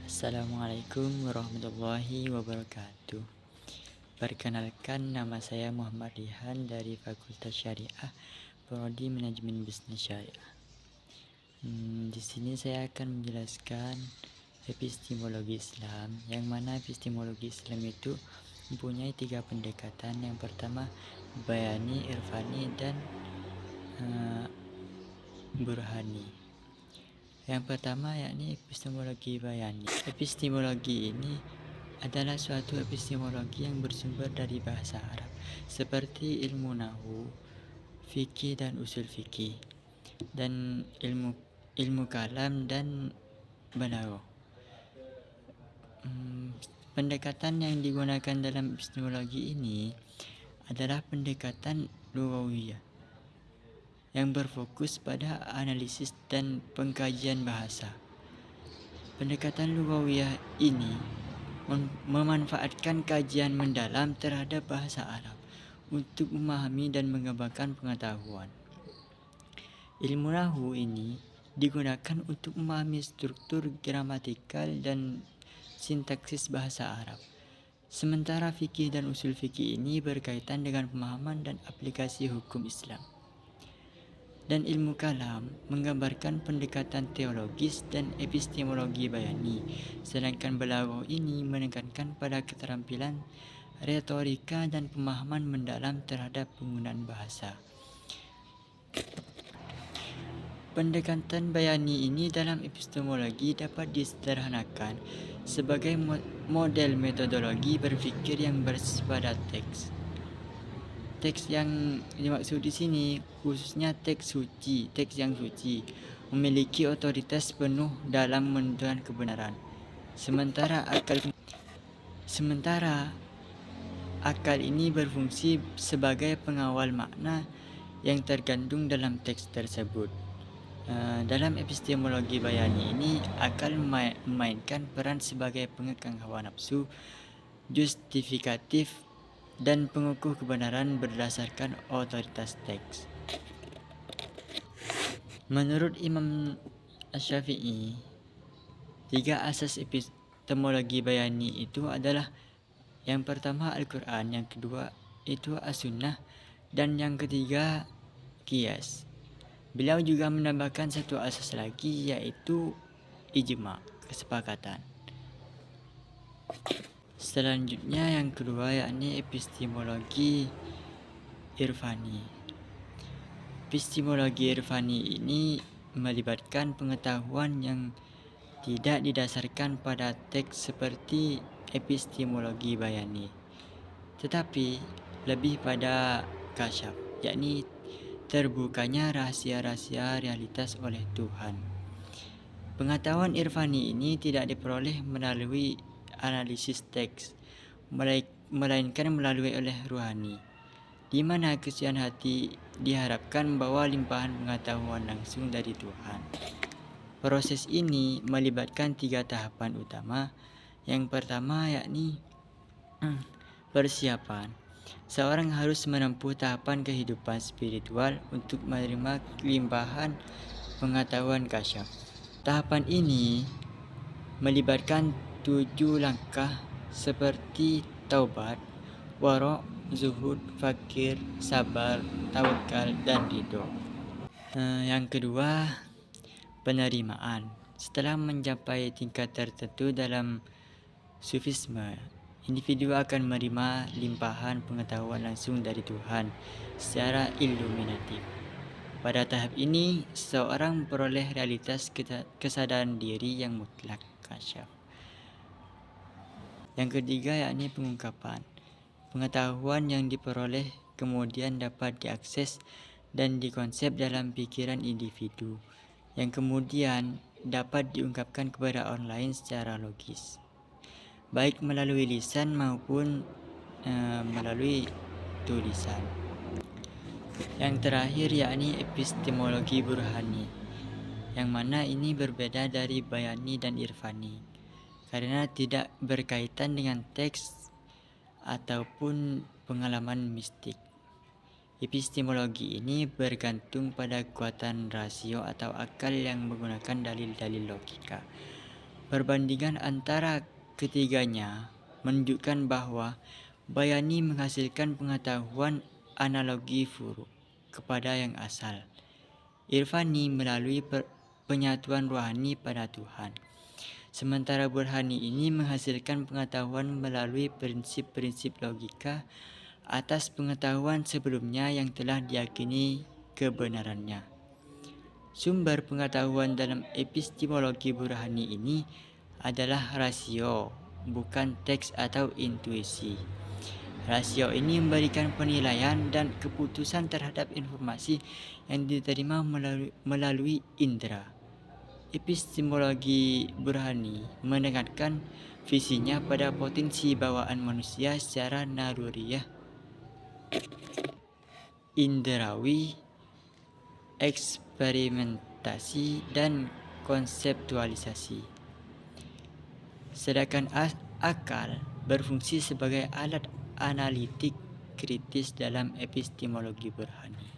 Assalamualaikum warahmatullahi wabarakatuh. Perkenalkan, nama saya Muhammad Rihan dari Fakultas Syariah, Prodi Manajemen Bisnis Syariah. Di sini saya akan menjelaskan epistemologi Islam, yang mana epistemologi Islam itu mempunyai 3 pendekatan. Yang pertama, bayani, irfani, dan burhani. Yang pertama yakni epistemologi bayani. Epistemologi ini adalah suatu epistemologi yang bersumber dari bahasa Arab, seperti ilmu nahwu, fikih dan usul fikih, dan ilmu kalam dan balaghah. Pendekatan yang digunakan dalam epistemologi ini adalah pendekatan lughawiyah yang berfokus pada analisis dan pengkajian bahasa. Pendekatan lughawiyah ini memanfaatkan kajian mendalam terhadap bahasa Arab untuk memahami dan mengembangkan pengetahuan. Ilmu nahwu ini digunakan untuk memahami struktur gramatikal dan sintaksis bahasa Arab. Sementara fikih dan usul fikih ini berkaitan dengan pemahaman dan aplikasi hukum Islam. Dan ilmu kalam menggambarkan pendekatan teologis dan epistemologi bayani, sedangkan balaghah ini menekankan pada keterampilan retorika dan pemahaman mendalam terhadap penggunaan bahasa. Pendekatan bayani ini dalam epistemologi dapat disederhanakan sebagai model metodologi berpikir yang berbasis pada teks. Teks yang dimaksud di sini khususnya teks yang suci memiliki otoritas penuh dalam menentukan kebenaran. Sementara akal ini berfungsi sebagai pengawal makna yang terkandung dalam teks tersebut. Dalam epistemologi bayani ini, akal memainkan peran sebagai pengekang hawa nafsu, justifikatif, dan pengukuh kebenaran berdasarkan otoritas teks. Menurut Imam Asy-Syafi'i, 3 asas epistemologi bayani itu adalah: yang pertama Al-Quran, yang kedua itu As-Sunnah, dan yang ketiga Qiyas. Beliau juga menambahkan satu asas lagi, yaitu ijma, kesepakatan. Selanjutnya yang kedua yakni epistemologi irfani. Epistemologi irfani ini melibatkan pengetahuan yang tidak didasarkan pada teks seperti epistemologi bayani, tetapi lebih pada kasyaf, yakni terbukanya rahasia-rahasia realitas oleh Tuhan. Pengetahuan irfani ini tidak diperoleh melalui analisis teks, melainkan melalui oleh ruhani, di mana kesucian hati diharapkan membawa limpahan pengetahuan langsung dari Tuhan. Proses ini melibatkan 3 tahapan utama. Yang pertama yakni persiapan. Seorang harus menempuh tahapan kehidupan spiritual untuk menerima limpahan pengetahuan kasyaf. Tahapan ini melibatkan 7 langkah seperti taubat, wara', zuhud, fakir, sabar, tawakal, dan ridho. Yang kedua, penerimaan. Setelah mencapai tingkat tertentu dalam sufisme, individu akan menerima limpahan pengetahuan langsung dari Tuhan secara iluminatif. Pada tahap ini, seseorang memperoleh realitas kesadaran diri yang mutlak, kasyaf. Yang ketiga yakni pengungkapan. Pengetahuan yang diperoleh kemudian dapat diakses dan dikonsep dalam pikiran individu, yang kemudian dapat diungkapkan kepada orang lain secara logis, baik melalui lisan maupun melalui tulisan. Yang terakhir yakni epistemologi burhani, yang mana ini berbeda dari bayani dan irfani karena tidak berkaitan dengan teks ataupun pengalaman mistik. Epistemologi ini bergantung pada kekuatan rasio atau akal yang menggunakan dalil-dalil logika. Perbandingan antara ketiganya menunjukkan bahwa bayani menghasilkan pengetahuan analogi furu kepada yang asal. Irfani melalui penyatuan rohani pada Tuhan. Sementara burhani ini menghasilkan pengetahuan melalui prinsip-prinsip logika atas pengetahuan sebelumnya yang telah diyakini kebenarannya. Sumber pengetahuan dalam epistemologi burhani ini adalah rasio, bukan teks atau intuisi. Rasio ini memberikan penilaian dan keputusan terhadap informasi yang diterima melalui indera. Epistemologi burhani menekankan visinya pada potensi bawaan manusia secara naluriah, indrawi, eksperimentasi, dan konseptualisasi. Sedangkan akal berfungsi sebagai alat analitik kritis dalam epistemologi burhani.